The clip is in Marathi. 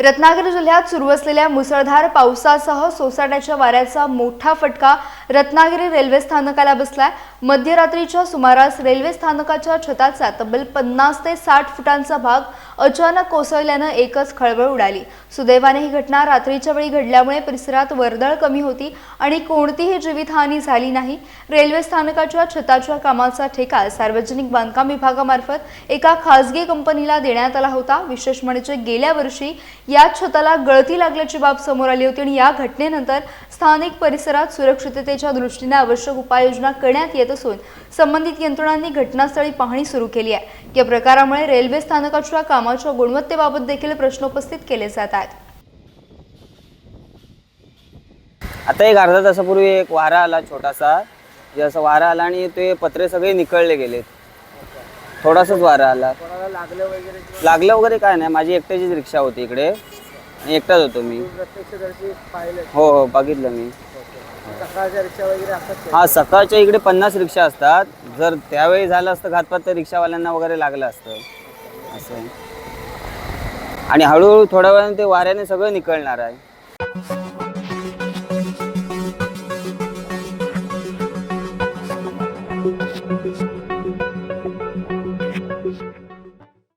रत्नागिरी जिल्ह्यात सुरू असलेल्या मुसळधार पावसासह सोसाट्याच्या वाऱ्याचा मोठा फटका रत्नागिरी रेल्वे स्थानकाला बसलाय। मध्यरात्रीच्या सुमारास रेल्वे स्थानकाच्या छताचा तब्बल 50 ते 60 फुटांचा भाग अचानक कोसळल्याने एकच खळबळ उडाली। सुदैवाने ही घटना रात्रीच्या वेळी घडल्यामुळे परिसरात वर्दळ कमी होती आणि कोणतीही जीवितहानी झाली नाही। रेल्वे स्थानकाच्या छताच्या कामाचा ठेका सार्वजनिक बांधकाम विभागामार्फत एका खासगी कंपनीला देण्यात आला होता। विशेष म्हणजे गेल्या वर्षी या छताला गळती लागल्याची बाब समोर आली होती आणि या घटनेनंतर स्थानिक परिसरात सुरक्षिततेच्या दृष्टीने आवश्यक उपाययोजना करण्यात येत असून संबंधित यंत्रणांनी घटनास्थळी पाहणी सुरू केली आहे। या प्रकारामुळे रेल्वे स्थानकाच्या कामाच्या गुणवत्तेबाबत देखील प्रश्न उपस्थित केले जात आहेत। आता एक अर्धा तासापूर्वी एक वारा आला छोटासा, जसा वारा आला आणि ते पत्रे सगळे निकळले गेलेत। थोडासाच वारा आला, लागलं वगैरे काय नाही। माझी एकट्याचीच रिक्षा होती इकडे आणि एकटाच होतो मी। हो बघितलं मी। हा सकाळच्या इकडे 50 रिक्षा असतात। जर त्यावेळी झालं असतं घातपात तर रिक्षावाल्यांना वगैरे लागलं असतं असं। आणि हळूहळू थोड्या वेळाने ते वाऱ्याने सगळं निकळणार आहे।